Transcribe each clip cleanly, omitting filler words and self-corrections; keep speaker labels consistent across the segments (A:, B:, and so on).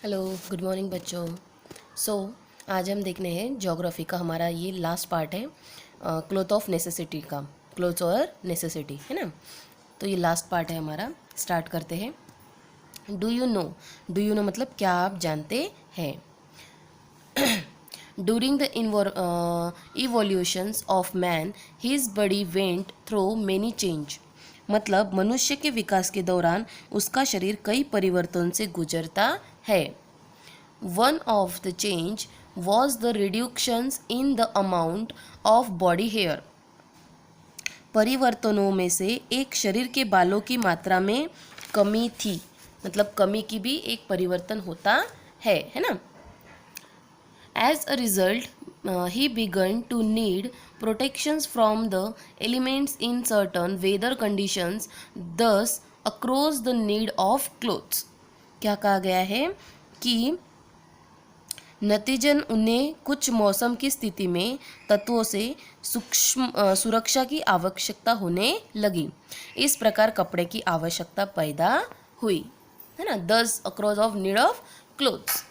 A: Hello, good morning बच्चों। सो आज हम देखने हैं ज्योग्राफी का हमारा ये लास्ट पार्ट है क्लोथ ऑफ नेसेसिटी का। क्लोथ्स और नेसेसिटी है ना। तो ये लास्ट पार्ट है हमारा। स्टार्ट करते हैं। डू यू नो मतलब क्या आप जानते हैं। During the evolutions of man, his body went through many change. मतलब मनुष्य के विकास के दौरान उसका शरीर कई परिवर्तन से गुजरता है। One of the change was the reductions in the amount of body hair. परिवर्तनों में से एक शरीर के बालों की मात्रा में कमी थी। मतलब कमी की भी एक परिवर्तन होता है ना। As a result, he began to need protections from the elements in certain weather conditions, thus across the need of clothes. क्या कहा गया है कि नतीजन उन्हें कुछ मौसम की स्थिति में तत्वों से सूक्ष्म सुरक्षा की आवश्यकता होने लगी। इस प्रकार कपड़े की आवश्यकता पैदा हुई है ना। thus across of need of clothes.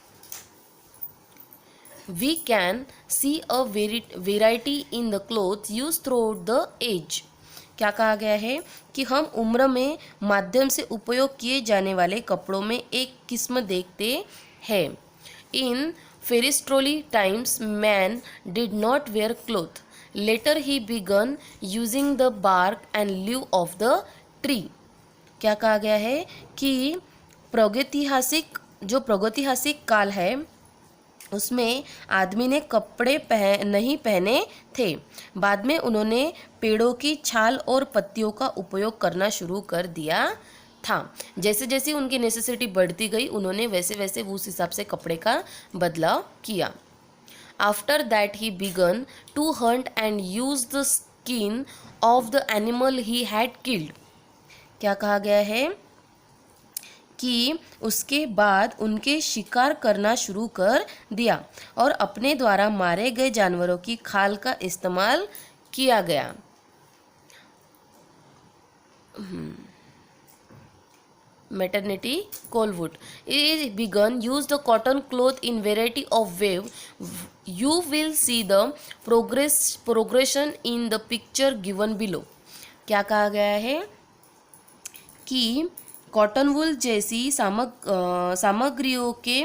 A: We can see a variety in the clothes used throughout the age. क्या कहा गया है कि हम उम्र में माध्यम से उपयोग किए जाने वाले कपड़ों में एक किस्म देखते हैं। In prehistoric times, man did not wear cloth. Later he began using the bark and leaf of the tree. क्या कहा गया है कि प्रागैतिहासिक काल है उसमें आदमी ने कपड़े नहीं पहने थे। बाद में उन्होंने पेड़ों की छाल और पत्तियों का उपयोग करना शुरू कर दिया था। जैसे जैसे उनकी नेसेसिटी बढ़ती गई उन्होंने वैसे वैसे उस हिसाब से कपड़े का बदलाव किया। After that he began to hunt and use the skin of the animal he had killed. क्या कहा गया है कि उसके बाद उनके शिकार करना शुरू कर दिया और अपने द्वारा मारे गए जानवरों की खाल का इस्तेमाल किया गया। Maternity Colwood. It began use the cotton cloth in variety of wave. You will see the progression in the picture given below. क्या कहा गया है कि कॉटन वूल जैसी सामग्रियों के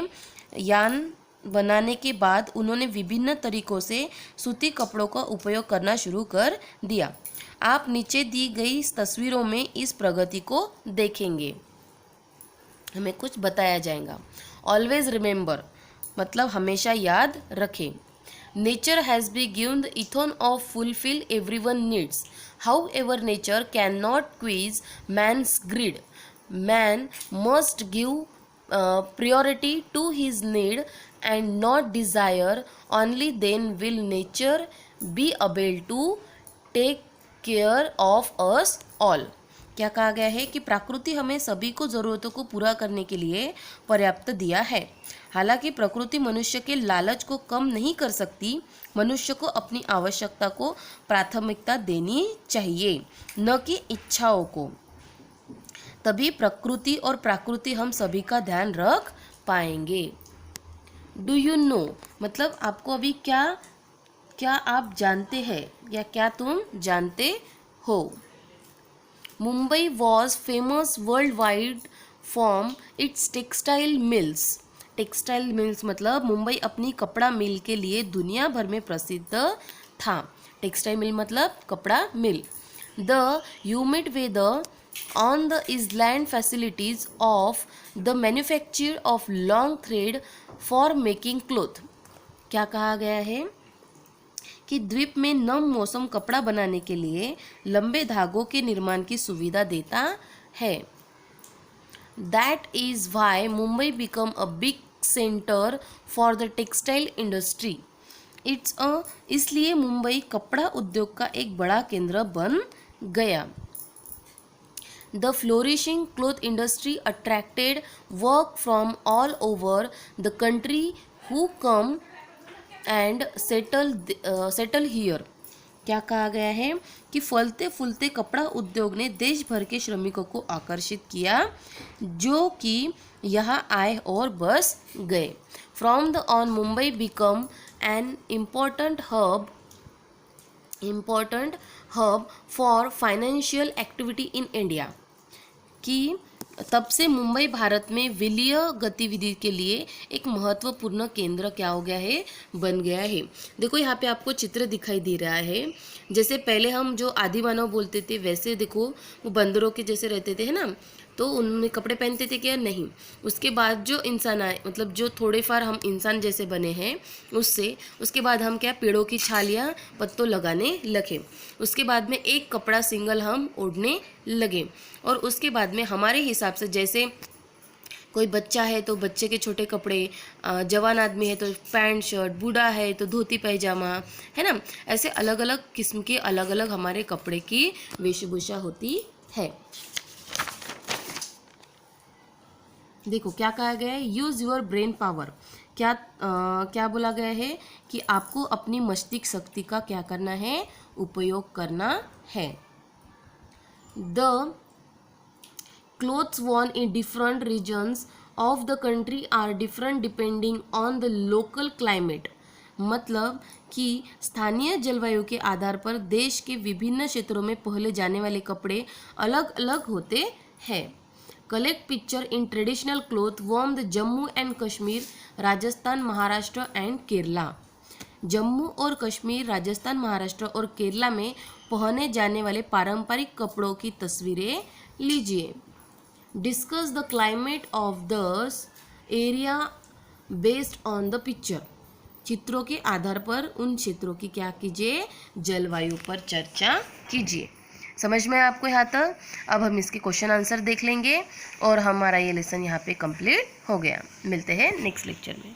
A: यान बनाने के बाद उन्होंने विभिन्न तरीकों से सूती कपड़ों का उपयोग करना शुरू कर दिया। आप नीचे दी गई तस्वीरों में इस प्रगति को देखेंगे। हमें कुछ बताया जाएगा। ऑलवेज रिमेंबर मतलब हमेशा याद रखें। Nature has be given the इथोन of fulfil everyone needs. However nature can not क्वीज man's greed. Man must give priority to his need and not desire. Only then will nature be able to take care of us all. क्या कहा गया है कि प्रकृति हमें सभी को ज़रूरतों को पूरा करने के लिए पर्याप्त दिया है। हालांकि प्रकृति मनुष्य के लालच को कम नहीं कर सकती। मनुष्य को अपनी आवश्यकता को प्राथमिकता देनी चाहिए, न कि इच्छाओं को। तभी प्रकृति और प्राकृति हम सभी का ध्यान रख पाएंगे। डू यू नो मतलब आपको अभी क्या आप जानते हैं या क्या तुम जानते हो। Mumbai was famous world wide for its textile mills. Textile mills मतलब मुंबई अपनी कपड़ा मिल के लिए दुनिया भर में प्रसिद्ध था। टेक्सटाइल मिल मतलब कपड़ा mill. The humid weather on the island facilities of the manufacture of long thread for making cloth. क्या कहा गया है कि द्वीप में नम मौसम कपड़ा बनाने के लिए लंबे धागों के निर्माण की सुविधा देता है. That is why Mumbai become a big center for the textile industry. इसलिए मुंबई कपड़ा उद्योग का एक बड़ा केंद्र बन गया. The flourishing cloth industry attracted work from all over the country who come and settle here. क्या कहा गया है कि फलते फूलते कपड़ा उद्योग ने देश भर के श्रमिकों को आकर्षित किया जो कि यहाँ आए और बस गए। From the on Mumbai become an important hub for financial activity in India, कि तब से मुंबई भारत में वित्तीय गतिविधि के लिए एक महत्वपूर्ण केंद्र क्या हो गया है, बन गया है। देखो यहाँ पे आपको चित्र दिखाई दे रहा है, जैसे पहले हम जो आदि मानव बोलते थे वैसे देखो वो बंदरों के जैसे रहते थे, है ना, तो उनमें कपड़े पहनते थे क्या, नहीं। उसके बाद जो इंसान आए, मतलब जो थोड़े फार हम इंसान जैसे बने हैं उसके बाद हम क्या, पेड़ों की छालियाँ पत्तों लगाने लगे। उसके बाद में एक कपड़ा सिंगल हम ओढ़ने लगे, और उसके बाद में हमारे हिसाब से जैसे कोई बच्चा है तो बच्चे के छोटे कपड़े, जवान आदमी है तो पैंट शर्ट, बूढ़ा है तो धोती पैजामा, है ना, ऐसे अलग अलग किस्म के अलग अलग हमारे कपड़े की वेशभूषा होती है। देखो क्या कहा गया है, यूज़ योर ब्रेन पावर। क्या बोला गया है कि आपको अपनी मस्तिष्क शक्ति का क्या करना है, उपयोग करना है। The clothes worn in different regions of the country are different depending on the local climate, मतलब कि स्थानीय जलवायु के आधार पर देश के विभिन्न क्षेत्रों में पहने जाने वाले कपड़े अलग अलग होते हैं। Collect picture in traditional cloth worn the Jammu and Kashmir, Rajasthan, Maharashtra and Kerala. Jammu और कश्मीर, राजस्थान, महाराष्ट्र और केरला में पहने जाने वाले पारंपरिक कपड़ों की तस्वीरें लीजिए। Discuss the climate of the area based on the picture, चित्रों के आधार पर उन क्षेत्रों की क्या कीजिए, जलवायु पर चर्चा कीजिए। समझ में आपको यहाँ तक? अब हम इसके क्वेश्चन आंसर देख लेंगे और हमारा ये लेसन यहाँ पे कंप्लीट हो गया। मिलते हैं नेक्स्ट लेक्चर में।